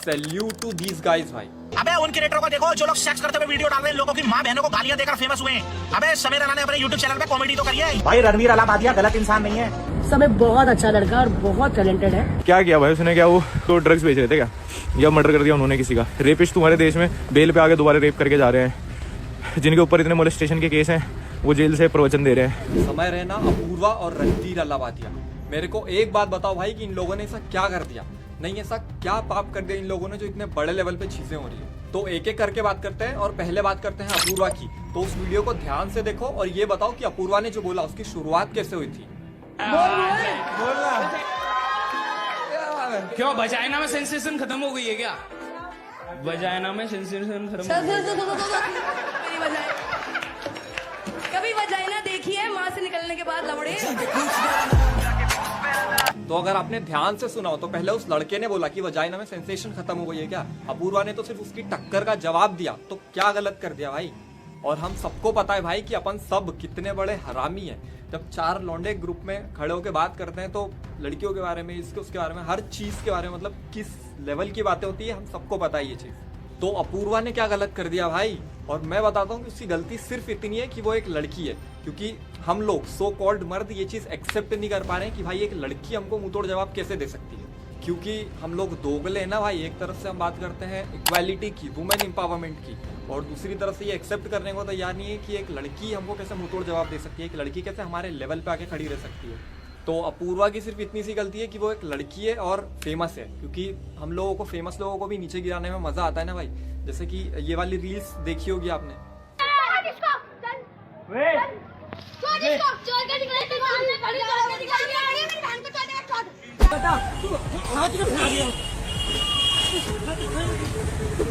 Salute to these guys भाई। अबे उन क्रिएटरों को देखो जो लोग सेक्स करते हुए वीडियो डाल रहे हैं, लोगों की माँ बहनों को गालियां देकर फेमस हुए हैं। अबे समीर राणा ने अपने YouTube चैनल पे कॉमेडी तो करिए। भाई रणवीर अलाहाबादिया गलत इंसान नहीं है, सब एक बहुत अच्छा लड़का और बहुत टैलेंटेड है। क्या किया भाई उसने? क्या वो तो ड्रग्स बेच रहे थे क्या, या मर्डर कर दिया उन्होंने किसी का? रेपिस्ट तुम्हारे देश में बेल पे आके दोबारा रेप करके जा रहे हैं, जिनके ऊपर इतने मोलेस्टेशन के केस हैं, वो जेल से प्रवचन दे रहे हैं। समय रहना अपूर्वा और रणवीर अलाहाबादिया, मेरे को एक बात बताओ भाई कि इन लोगों ने ऐसा क्या कर दिया? नहीं, ऐसा क्या पाप कर दिया इन लोगों ने जो इतने बड़े लेवल पे चीजें हो रही है? तो एक एक करके बात करते हैं और पहले बात करते हैं अपूर्वा की। तो उस वीडियो को ध्यान से देखो और ये बताओ कि अपूर्वा ने जो बोला उसकी शुरुआत कैसे हुई थी। क्यों वजाइना में सेंसेशन खत्म हो गई है क्या? वजाइना में सेंसेशन खत्म हो गई है। कभी वजाइना देखी है माँ से निकलने के बाद लवड़े? तो अगर आपने ध्यान से सुना हो तो पहले उस लड़के ने बोला कि वजाइना में सेंसेशन खत्म हो गई है क्या? अपूर्वा ने तो सिर्फ उसकी टक्कर का जवाब दिया। तो क्या गलत कर दिया भाई? और हम सबको पता है भाई कि अपन सब कितने बड़े हरामी हैं। जब चार लौंडे ग्रुप में खड़े होकर बात करते हैं तो लड़कियों के बारे में, इसके उसके बारे में, हर चीज के बारे में, मतलब किस लेवल की बातें होती है हम सबको पता है ये चीज। तो अपूर्वा ने क्या गलत कर दिया भाई? और मैं बताता हूँ कि उसकी गलती सिर्फ इतनी है कि वो एक लड़की है, क्योंकि हम लोग सो कॉल्ड मर्द ये चीज एक्सेप्ट नहीं कर पा रहे हैं कि भाई एक लड़की हमको मुंह तोड़ जवाब कैसे दे सकती है। क्योंकि हम लोग दोगले हैं ना भाई। एक तरफ से हम बात करते हैं इक्वालिटी की, वुमेन एम्पावरमेंट की, और दूसरी तरफ से ये एक्सेप्ट करने को तैयार नहीं है कि एक लड़की हमको कैसे मुंह तोड़ जवाब दे सकती है, एक लड़की कैसे हमारे लेवल पे आके खड़ी रह सकती है। तो अपूर्वा की सिर्फ इतनी सी गलती है कि वो एक लड़की है और फेमस है, क्योंकि हम लोगों को, फेमस लोगों को भी नीचे गिराने में मजा आता है ना भाई। जैसे कि ये वाली रील्स देखी होगी आपने।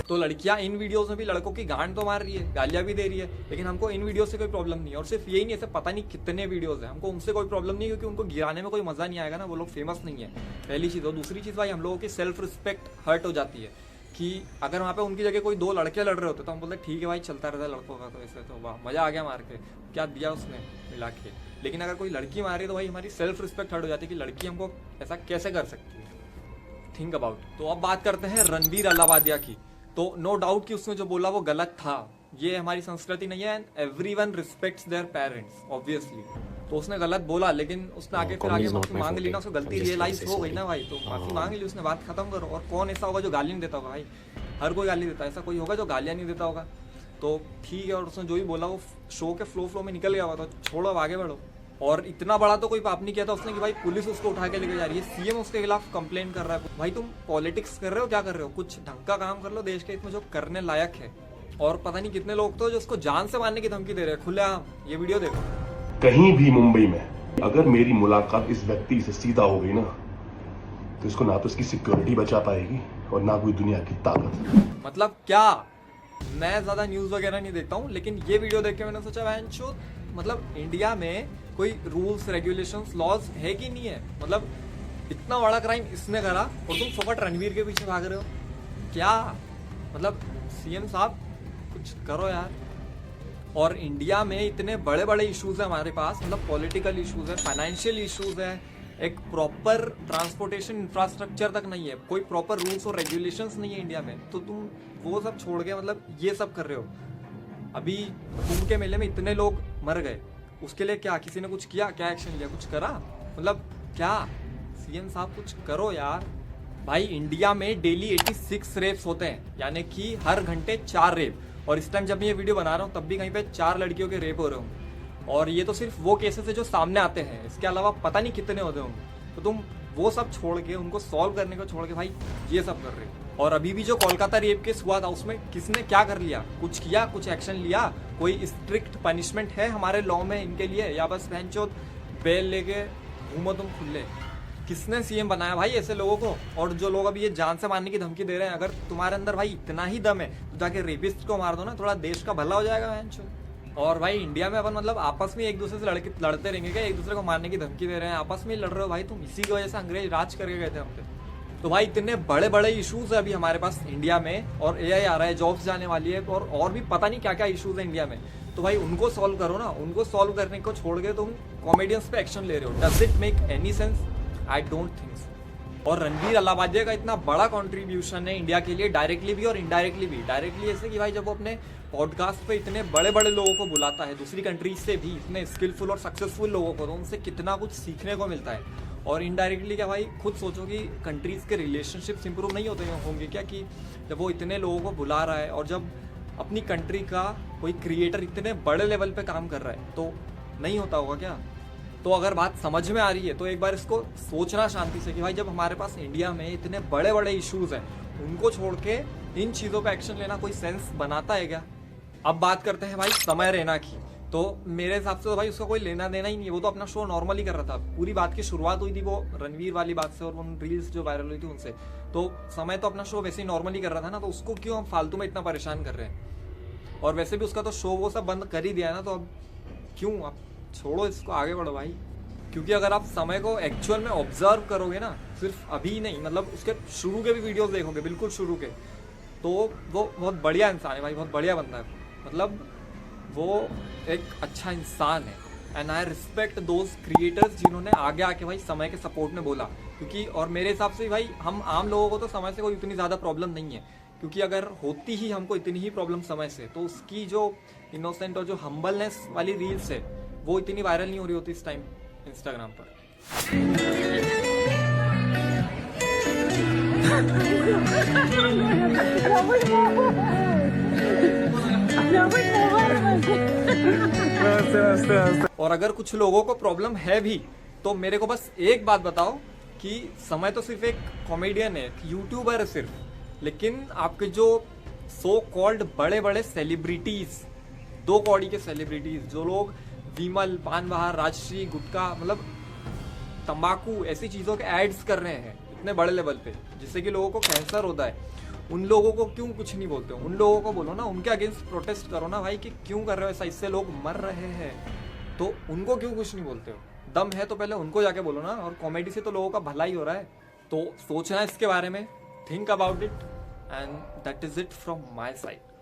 तो लड़कियां इन वीडियोस में भी लड़कों की गांड तो मार रही है, गालियां भी दे रही है, लेकिन हमको इन वीडियो से कोई प्रॉब्लम नहीं है। और सिर्फ यही नहीं, ऐसे पता नहीं कितने वीडियोस हैं, हमको उनसे कोई प्रॉब्लम नहीं है, क्योंकि उनको गिराने में कोई मजा नहीं आएगा ना, वो लोग फेमस नहीं है, पहली चीज। और दूसरी चीज भाई, हम लोगों की सेल्फ रिस्पेक्ट हर्ट हो जाती है कि अगर वहाँ पे उनकी जगह कोई दो लड़के लड़ रहे होते तो हम बोलते ठीक है भाई, चलता रहता है लड़कों का, तो ऐसे तो वाह मजा आ गया मार के, क्या दिया उसने मिला के। लेकिन अगर कोई लड़की मारी तो भाई हमारी सेल्फ रिस्पेक्ट हर्ट हो जाती है कि लड़की हमको ऐसा कैसे कर सकती है। Think about. तो अब बात करते हैं रणवीर अलाहाबादिया की। तो नो डाउट कि उसने जो बोला वो गलत था, ये हमारी संस्कृति नहीं है, and everyone respects their parents obviously. तो उसने गलत बोला, लेकिन उसने आगे फिर आगे माफी मांग ली ना, उसको गलती रियलाइज हो गई ना भाई, तो माफी मांग ली उसने, बात खत्म करो। और कौन ऐसा होगा जो गाली नहीं देता होगा भाई? हर कोई गाली देता है, ऐसा कोई होगा जो गालियां नहीं देता होगा? तो ठीक है, और उसने जो भी बोला वो शो के फ्लो में निकल गया हुआ, तो छोड़ो अब आगे बढ़ो। और इतना बड़ा तो कोई पाप नहीं किया था उसने कि भाई पुलिस उसको उठा के लेके जा रही है, सीएम उसके खिलाफ कंप्लेन कर रहा है। भाई तुम पॉलिटिक्स कर रहे हो, क्या कर रहे हो? कुछ ढंग का काम कर लो देश के हित में जो करने लायक है। और पता नहीं कितने लोग तो जो उसको जान से मारने की धमकी दे रहे हैं खुलेआम। ये वीडियो देखो। कहीं भी मुंबई में अगर मेरी मुलाकात इस व्यक्ति से सीधा हो गई ना, तो इसको ना तो इसकी सिक्योरिटी बचा पाएगी और ना कोई दुनिया की ताकत। मतलब क्या? मैं ज्यादा न्यूज वगैरह नहीं देखता हूँ, लेकिन ये वीडियो देख के मैंने सोचा वैंचो, मतलब इंडिया में कोई रूल्स रेगुलेशंस लॉज है कि नहीं है? मतलब इतना बड़ा क्राइम इसने करा और तुम फोकट रणवीर के पीछे भाग रहे हो क्या? मतलब सीएम साहब कुछ करो यार। और इंडिया में इतने बड़े बड़े इश्यूज है हमारे पास, मतलब पॉलिटिकल इश्यूज है, फाइनेंशियल इश्यूज है, एक प्रॉपर ट्रांसपोर्टेशन इंफ्रास्ट्रक्चर तक नहीं है, कोई प्रॉपर रूल्स और रेगुलेशंस नहीं है इंडिया में, तो तुम वो सब छोड़ के मतलब ये सब कर रहे हो। अभी कुंभ के मेले में इतने लोग मर गए, उसके लिए क्या किसी ने कुछ किया? क्या एक्शन लिया? कुछ करा? मतलब क्या? सीएम साहब कुछ करो यार। भाई इंडिया में डेली 86 रेप्स होते हैं, यानी कि हर घंटे 4 रेप। और इस टाइम जब मैं ये वीडियो बना रहा हूँ तब भी कहीं पे 4 लड़कियों के रेप हो रहे होंगे। और ये तो सिर्फ वो केसेस है जो सामने आते हैं, इसके अलावा पता नहीं कितने होते होंगे। तो तुम वो सब छोड़ के, उनको सॉल्व करने को छोड़ के भाई ये सब कर रहे हो। और अभी भी जो कोलकाता रेप केस हुआ था उसमें किसने क्या कर लिया? कुछ किया? कुछ एक्शन लिया? कोई स्ट्रिक्ट पनिशमेंट है हमारे लॉ में इनके लिए, या बस बहनचोद बेल लेके घूमो तुम खुले? किसने सीएम बनाया भाई ऐसे लोगों को? और जो लोग अभी ये जान से मारने की धमकी दे रहे हैं, अगर तुम्हारे अंदर भाई इतना ही दम है तो जाके रेपिस्ट को मार दो ना, थोड़ा देश का भला हो जाएगा बहनचोद। और भाई इंडिया में अपन मतलब आपस में एक दूसरे से लड़ते रहेंगे क्या? एक दूसरे को मारने की धमकी दे रहे हैं, आपस में लड़ रहे हो भाई तुम। इसी की वजह से अंग्रेज राज करके गए थे हम पे। तो भाई इतने बड़े बड़े इश्यूज है अभी हमारे पास इंडिया में, और एआई आ रहा है, जॉब्स जाने वाली है, और भी पता नहीं क्या क्या इश्यूज है इंडिया में। तो भाई उनको सॉल्व करो ना। उनको सॉल्व करने को छोड़ के तुम कॉमेडियंस पे एक्शन ले रहे हो। Does it make any sense? I don't think so. और रणवीर अलाहाबादिया का इतना बड़ा कंट्रीब्यूशन है इंडिया के लिए, डायरेक्टली भी और इनडायरेक्टली भी। डायरेक्टली ऐसे कि भाई जब वो अपने पॉडकास्ट पे इतने बड़े बड़े लोगों को बुलाता है, दूसरी कंट्रीज से भी इतने स्किलफुल और सक्सेसफुल लोगों को, तो उनसे कितना कुछ सीखने को मिलता है। और इनडायरेक्टली क्या भाई, खुद सोचो कि कंट्रीज के रिलेशनशिप्स इंप्रूव नहीं होते होंगे क्या, कि जब वो इतने लोगों को बुला रहा है और जब अपनी कंट्री का कोई क्रिएटर इतने बड़े लेवल पे काम कर रहा है तो नहीं होता होगा क्या। तो अगर बात समझ में आ रही है तो एक बार इसको सोचना शांति से कि भाई जब हमारे पास इंडिया में इतने बड़े बड़े इश्यूज हैं, उनको छोड़ के इन चीज़ों पे एक्शन लेना कोई सेंस बनाता है क्या। अब बात करते हैं भाई समय रैना की। तो मेरे हिसाब से तो भाई उसका कोई लेना देना ही नहीं है, वो तो अपना शो नॉर्मली कर रहा था। पूरी बात की शुरुआत हुई थी वो रणवीर वाली बात से और उन रील्स जो वायरल हुई थी उनसे, तो समय तो अपना शो वैसे ही नॉर्मली कर रहा था ना, तो उसको क्यों हम फालतू में इतना परेशान कर रहे हैं। और वैसे भी उसका तो शो वो सब बंद कर ही दिया ना, तो अब क्यों, आप छोड़ो इसको, आगे बढ़ो भाई। क्योंकि अगर आप समय को एक्चुअल में ऑब्जर्व करोगे ना, सिर्फ अभी नहीं, मतलब उसके शुरू के भी वीडियोस देखोगे, बिल्कुल शुरू के, तो वो बहुत बढ़िया इंसान है भाई, बहुत बढ़िया बंदा है। मतलब वो एक अच्छा इंसान है and I respect those creators जिन्होंने आगे आके भाई समय के सपोर्ट में बोला। क्योंकि और मेरे हिसाब से भाई हम आम लोगों को तो समय से कोई इतनी ज़्यादा प्रॉब्लम नहीं है, क्योंकि अगर होती ही हमको इतनी ही प्रॉब्लम समय से, तो उसकी जो इनोसेंट और जो हम्बलनेस वाली रील्स है वो इतनी वायरल नहीं हो रही होती इस टाइम इंस्टाग्राम पर। और अगर कुछ लोगों को प्रॉब्लम है भी तो मेरे को बस एक बात बताओ कि समय तो सिर्फ एक कॉमेडियन है, यूट्यूबर है सिर्फ, लेकिन आपके जो सो कॉल्ड बड़े बड़े सेलिब्रिटीज, 2 कौड़ी के सेलिब्रिटीज, जो लोग विमल, पान बहार, राजश्री, गुटखा, मतलब तंबाकू ऐसी चीज़ों के एड्स कर रहे हैं इतने बड़े लेवल पे जिससे कि लोगों को कैंसर होता है, उन लोगों को क्यों कुछ नहीं बोलते हो। उन लोगों को बोलो ना, उनके अगेंस्ट प्रोटेस्ट करो ना भाई कि क्यों कर रहे हो ऐसा, इससे लोग मर रहे हैं, तो उनको क्यों कुछ नहीं बोलते हो। दम है तो पहले उनको जाके बोलो ना। और कॉमेडी से तो लोगों का भला ही हो रहा है, तो सोचना इसके बारे में, think about it and that is it from my side.